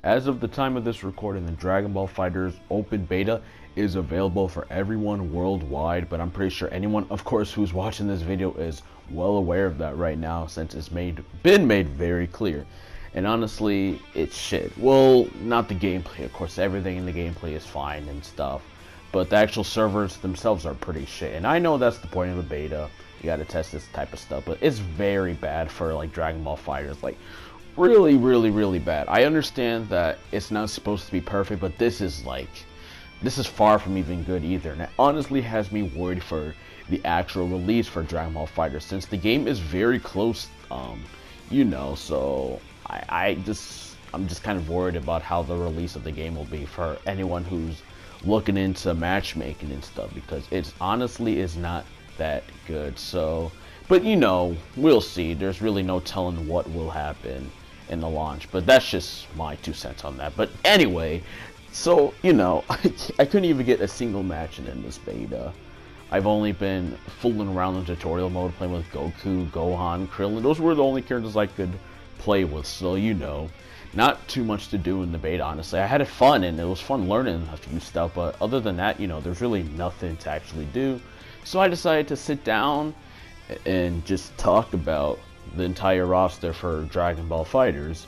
As of the time of this recording, the Dragon Ball Fighterz open beta is available for everyone worldwide, but I'm pretty sure anyone, of course, who's watching this video is well aware of that right now, since it's been made very clear. And honestly, it's shit. Well, not the gameplay, of course, everything in the gameplay is fine and stuff, but the actual servers themselves are pretty shit. And I know that's the point of a beta, you gotta test this type of stuff, but it's very bad for like Dragon Ball Fighterz, like really bad. I understand that it's not supposed to be perfect, but this is far from even good either, and it honestly has me worried for the actual release for Dragon Ball Fighterz, since the game is very close, so I'm just kind of worried about how the release of the game will be for anyone who's looking into matchmaking and stuff, because it's honestly is not that good. So, but we'll see. There's really no telling what will happen in the launch, but that's just my 2 cents on that. But anyway, so I couldn't even get a single match in this beta. I've only been fooling around in tutorial mode, playing with Goku, Gohan, Krillin. Those were the only characters I could play with, so not too much to do in the beta, honestly. I had it fun, and it was fun learning a few stuff, but other than that, there's really nothing to actually do. So I decided to sit down and just talk about the entire roster for Dragon Ball Fighterz.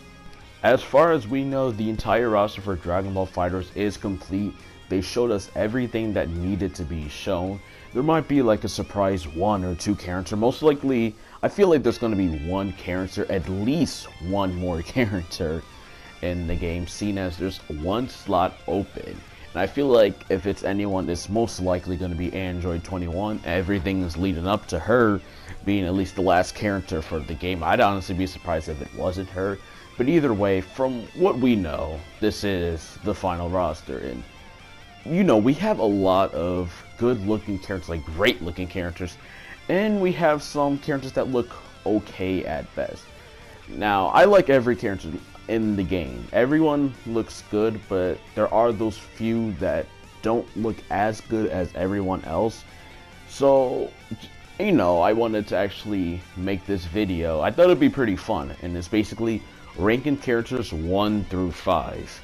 As far as we know, the entire roster for Dragon Ball Fighterz is complete. They showed us everything that needed to be shown. There might be like a surprise 1 or 2 character. Most likely, I feel like there's going to be 1 character, at least 1 more character in the game, seen as there's 1 slot open. And I feel like if it's anyone, it's most likely going to be Android 21. Everything is leading up to her being at least the last character for the game. I'd honestly be surprised if it wasn't her. But either way, from what we know, this is the final roster. And we have a lot of good-looking characters, like great-looking characters, and we have some characters that look okay at best. Now, I like every character in the game. Everyone looks good, but there are those few that don't look as good as everyone else. So, I wanted to actually make this video. I thought it'd be pretty fun, and it's basically ranking characters 1 through 5.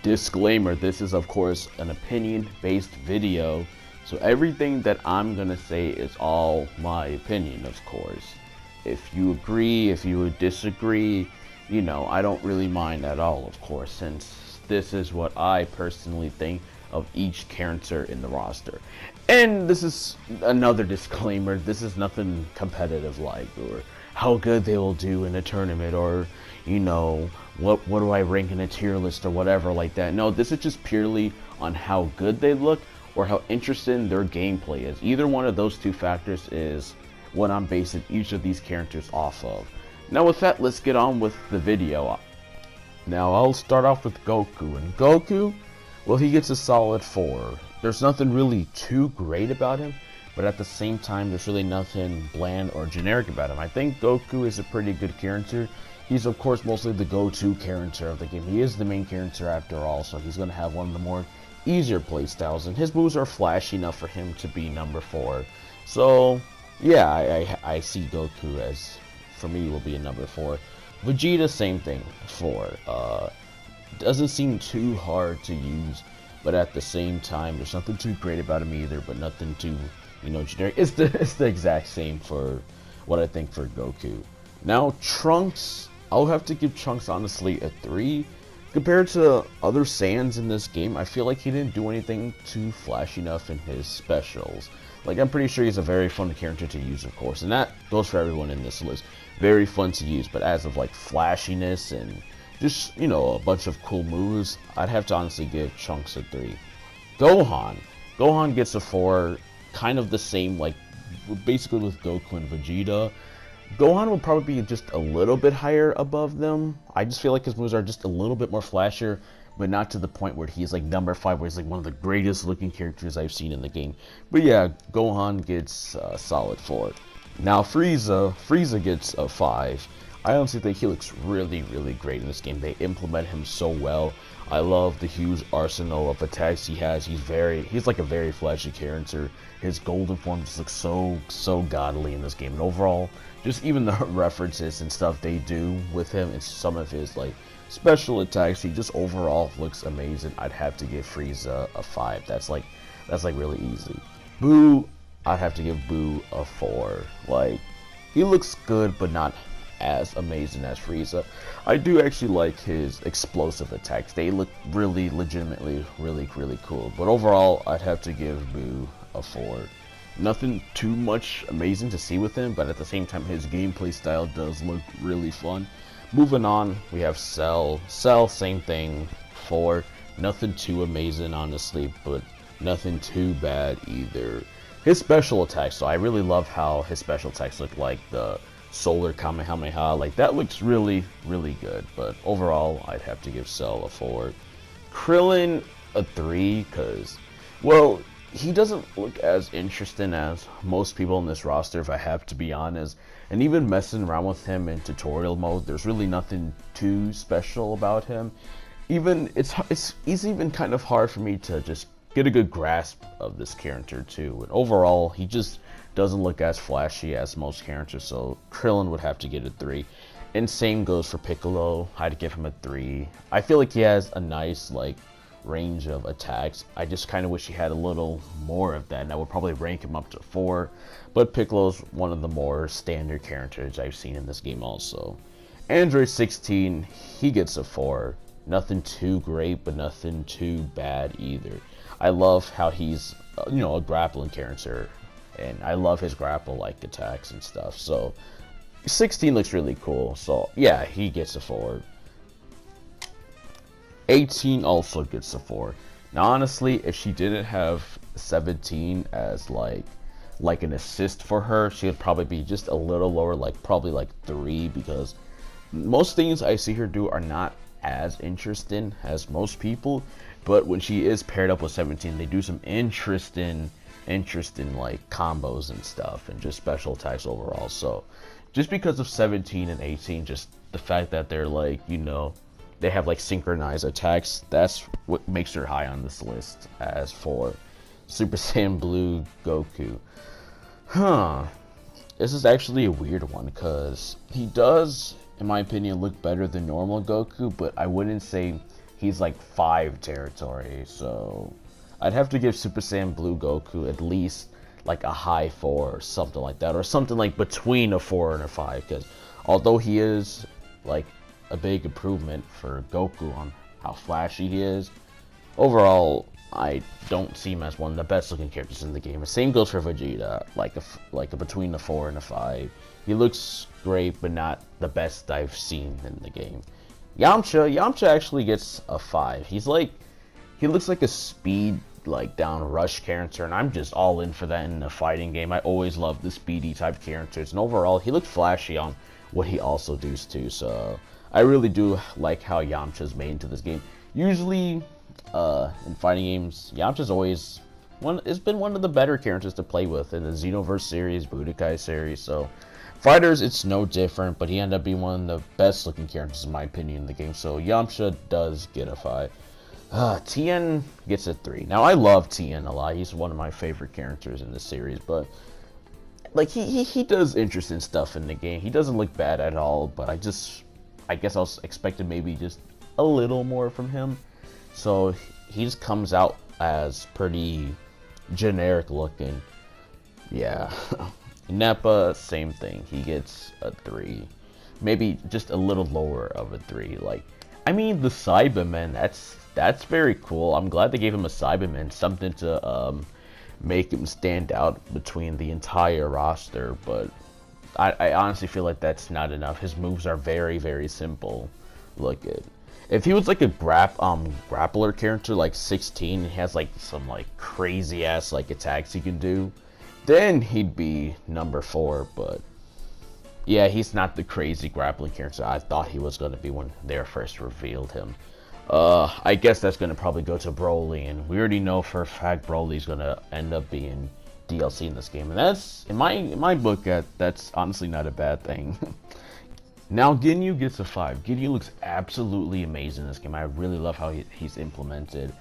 Disclaimer, this is of course an opinion-based video, so everything that I'm gonna say is all my opinion, of course. If you agree, if you disagree, I don't really mind at all, of course, since this is what I personally think of each character in the roster. And this is another disclaimer, this is nothing competitive like, or how good they will do in a tournament, or what do I rank in a tier list or whatever like that. No, this is just purely on how good they look or how interesting their gameplay is. Either one of those 2 factors is what I'm basing each of these characters off of. Now with that, let's get on with the video. Now I'll start off with Goku, and Goku, well, he gets a solid 4. There's nothing really too great about him, but at the same time, there's really nothing bland or generic about him. I think Goku is a pretty good character. He's of course mostly the go-to character of the game. He is the main character after all, so he's going to have one of the more easier playstyles, and his moves are flashy enough for him to be number 4. So yeah, I see Goku as, for me, will be a number 4. Vegeta, same thing, 4. Doesn't seem too hard to use, but at the same time, there's nothing too great about him either, but nothing too, generic. It's the exact same for what I think for Goku. Now, Trunks, I'll have to give Trunks honestly a 3. Compared to other Saiyans in this game, I feel like he didn't do anything too flashy enough in his specials. Like, I'm pretty sure he's a very fun character to use, of course, and that goes for everyone in this list. Very fun to use, but as of like flashiness and just, a bunch of cool moves, I'd have to honestly give Trunks a 3. Gohan gets a 4, kind of the same, like, basically with Goku and Vegeta. Gohan will probably be just a little bit higher above them. I just feel like his moves are just a little bit more flashier, but not to the point where he's like number 5, where he's like one of the greatest looking characters I've seen in the game. But yeah, Gohan gets a solid 4. Now Frieza gets a 5. I honestly think he looks really great in this game. They implement him so well. I love the huge arsenal of attacks he has. He's like a very flashy character. His golden form just looks so godly in this game. And overall, just even the references and stuff they do with him and some of his like Special attacks, he just overall looks amazing. I'd have to give Frieza a 5. That's like really easy. Boo, I'd have to give Boo a 4. Like, he looks good, but not as amazing as Frieza. I do actually like his explosive attacks. They look really, legitimately, really cool. But overall, I'd have to give Boo a 4. Nothing too much amazing to see with him, but at the same time, his gameplay style does look really fun. Moving on, we have Cell. Cell, same thing, 4. Nothing too amazing, honestly, but nothing too bad either. His special attacks, so I really love how his special attacks look like the Solar Kamehameha. Like, that looks really good, but overall, I'd have to give Cell a 4. Krillin, a 3, because, well, he doesn't look as interesting as most people in this roster, if I have to be honest. And even messing around with him in tutorial mode, there's really nothing too special about him. Even it's even kind of hard for me to just get a good grasp of this character too. And overall, he just doesn't look as flashy as most characters, so Krillin would have to get a 3. And same goes for Piccolo. I'd give him a 3. I feel like he has a nice, like, range of attacks. I just kind of wish he had a little more of that, and I would probably rank him up to 4. But Piccolo's one of the more standard characters I've seen in this game also. Android 16, he gets a 4. Nothing too great, but nothing too bad either. I love how he's, a grappling character, and I love his grapple-like attacks and stuff. So 16 looks really cool. So yeah, he gets a 4. 18 also gets a 4. Now honestly, if she didn't have 17 as like an assist for her, she would probably be just a little lower, like probably like 3, because most things I see her do are not as interesting as most people, but when she is paired up with 17, they do some interesting like combos and stuff, and just special attacks overall. So just because of 17 and 18, just the fact that they're like, they have like synchronized attacks, that's what makes her high on this list. As for Super Saiyan Blue Goku, this is actually a weird one, because he does, in my opinion, look better than normal Goku, but I wouldn't say he's like 5 territory. So I'd have to give Super Saiyan Blue Goku at least like a high 4 or something like that, or something like between a 4 and a 5, because although he is like a big improvement for Goku on how flashy he is, overall I don't see him as one of the best looking characters in the game. The same goes for Vegeta, like a between a 4 and a 5. He looks great, but not the best I've seen in the game. Yamcha actually gets a 5. He looks like a speed, like, down rush character, and I'm just all in for that in a fighting game. I always love the speedy type characters, and overall he looked flashy on what he also does too. So I really do like how Yamcha's made into this game. Usually in fighting games, Yamcha's always it's been one of the better characters to play with in the Xenoverse series, Budokai series. So Fighterz, it's no different, but he ended up being one of the best looking characters in my opinion in the game. So Yamcha does get a 5. Tien gets a 3. Now I love Tien a lot. He's one of my favorite characters in the series, but like he does interesting stuff in the game. He doesn't look bad at all, but I guess I was expecting maybe just a little more from him. So he just comes out as pretty generic looking. Yeah. Nappa, same thing. He gets a 3. Maybe just a little lower of a 3. Like, I mean, the Cyberman, that's very cool. I'm glad they gave him a Cyberman, something to make him stand out between the entire roster, but I honestly feel like that's not enough. His moves are very simple. Look at, if he was like a grappler character like 16, he has like some like crazy ass like attacks he can do, then he'd be number 4. But yeah, he's not the crazy grappling character I thought he was going to be when they first revealed him. I guess that's going to probably go to Broly, and we already know for a fact Broly's going to end up being DLC in this game, and that's, in my book, that's honestly not a bad thing. Now Ginyu gets a 5. Ginyu looks absolutely amazing in this game. I really love how he's implemented.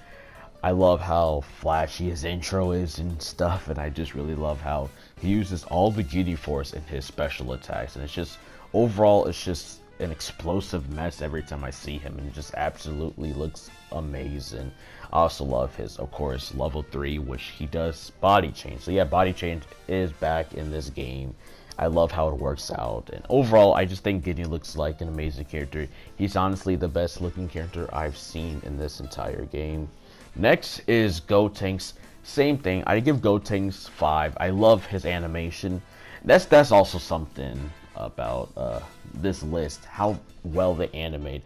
I love how flashy his intro is and stuff, and I just really love how he uses all the Ginyu Force in his special attacks, and it's just, overall, it's just an explosive mess every time I see him, and just absolutely looks amazing. I also love his, of course, level 3, which he does body change. So yeah, body change is back in this game. I love how it works out, and overall I just think Gideon looks like an amazing character. He's honestly the best looking character I've seen in this entire game. Next is Gotenks. Same thing, I give Gotenks 5. I love his animation. That's also something about this list, how well they animate.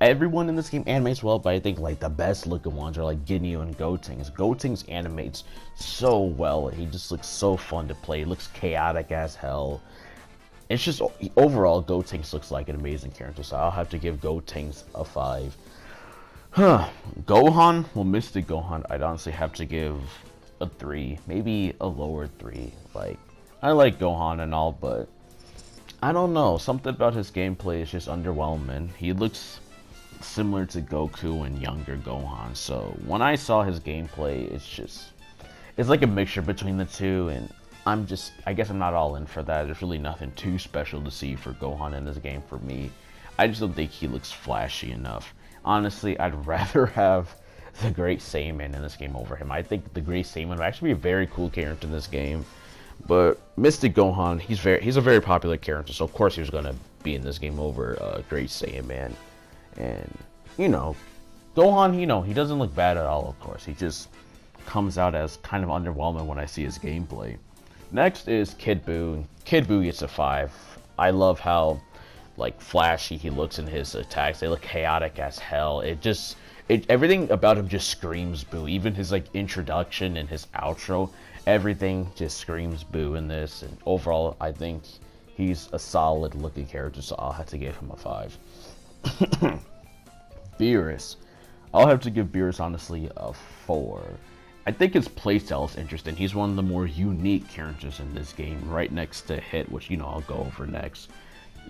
Everyone in this game animates well, but I think like the best looking ones are like Ginyu and Gotenks. Gotenks animates so well. He just looks so fun to play. He looks chaotic as hell. It's just overall Gotenks looks like an amazing character, so I'll have to give Gotenks a 5. Gohan, well, Mystic Gohan, I'd honestly have to give a 3, maybe a lower 3. Like, I like Gohan and all, but I don't know, something about his gameplay is just underwhelming. He looks similar to Goku and younger Gohan, so when I saw his gameplay, it's like a mixture between the two, and I guess I'm not all in for that. There's really nothing too special to see for Gohan in this game for me. I just don't think he looks flashy enough. Honestly, I'd rather have the Great Saiyaman in this game over him. I think the Great Saiyaman would actually be a very cool character in this game. But Mystic Gohan, he's a very popular character, so of course he was gonna be in this game over Great Saiyaman. And you know, Gohan, he doesn't look bad at all. Of course, he just comes out as kind of underwhelming when I see his gameplay. Next is Kid Buu. Kid Buu gets a 5. I love how like flashy he looks in his attacks. They look chaotic as hell. Everything about him just screams Buu. Even his like introduction and his outro, everything just screams Buu in this. And overall, I think he's a solid looking character, so I'll have to give him a 5. Beerus. I'll have to give Beerus honestly a 4. I think his playstyle is interesting. He's one of the more unique characters in this game, right next to Hit, which I'll go over next.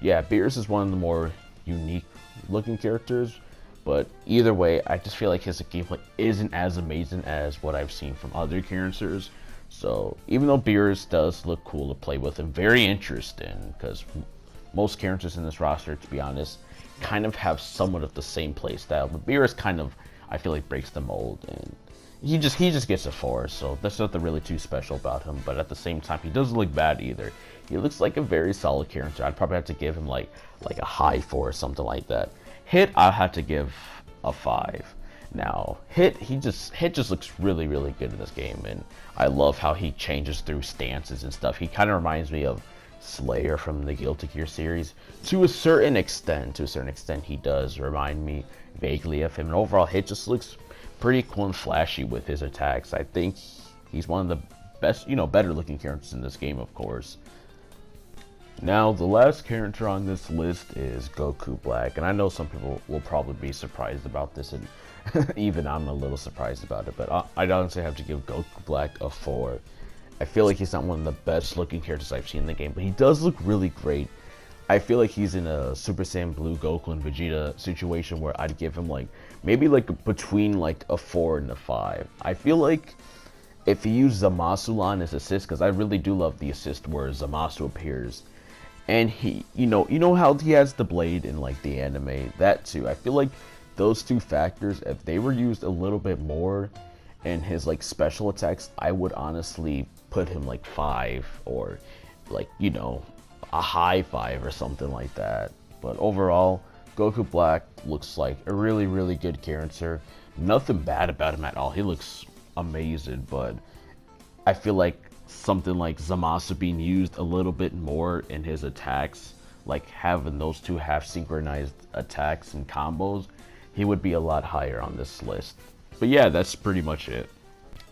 Yeah, Beerus is one of the more unique looking characters, but either way, I just feel like his gameplay isn't as amazing as what I've seen from other characters. So even though Beerus does look cool to play with and very interesting, because most characters in this roster, to be honest, kind of have somewhat of the same playstyle, but Beerus kind of, I feel like, breaks the mold, and he just gets a 4, so there's nothing really too special about him. But at the same time, he doesn't look bad either. He looks like a very solid character. I'd probably have to give him like a high 4 or something like that. Hit, I'll have to give a 5. Now, Hit just looks really, really good in this game, and I love how he changes through stances and stuff. He kind of reminds me of Slayer from the Guilty Gear series to a certain extent. He does remind me vaguely of him, and overall Hit just looks pretty cool and flashy with his attacks. I think he's one of the best, better looking characters in this game, of course. Now, the last character on this list is Goku Black, and I know some people will probably be surprised about this, and even I'm a little surprised about it, but I'd honestly have to give Goku Black a 4. I feel like he's not one of the best looking characters I've seen in the game, but he does look really great. I feel like he's in a Super Saiyan Blue Goku and Vegeta situation where I'd give him maybe between a 4 and a 5. I feel like if he used Zamasu on his assist, because I really do love the assist where Zamasu appears, and he, you know how he has the blade in the anime, that too. I feel like those two factors, if they were used a little bit more in his special attacks, I would honestly put him 5 or a high 5 or something like that. But overall, Goku Black looks like a really, really good character. Nothing bad about him at all. He looks amazing, but I feel like something like Zamasu being used a little bit more in his attacks, having those two half synchronized attacks and combos, he would be a lot higher on this list. But yeah, that's pretty much it.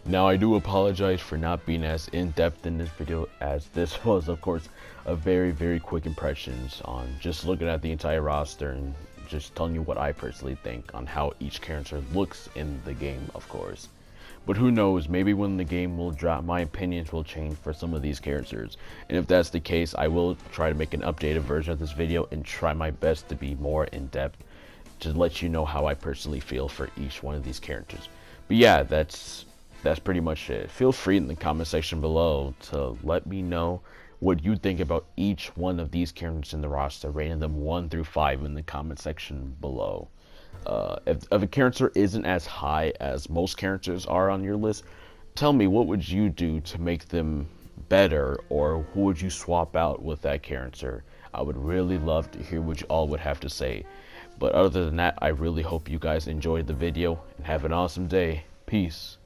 Now, I do apologize for not being as in-depth in this video, as this was, of course, a very, very quick impressions on just looking at the entire roster and just telling you what I personally think on how each character looks in the game, of course. But who knows, maybe when the game will drop, my opinions will change for some of these characters. And if that's the case, I will try to make an updated version of this video and try my best to be more in-depth to let you know how I personally feel for each one of these characters. But yeah, that's pretty much it. Feel free in the comment section below to let me know what you think about each one of these characters in the roster, rating them 1 through 5 in the comment section below. If a character isn't as high as most characters are on your list, tell me what would you do to make them better, or who would you swap out with that character? I would really love to hear what you all would have to say. But other than that, I really hope you guys enjoyed the video and have an awesome day. Peace.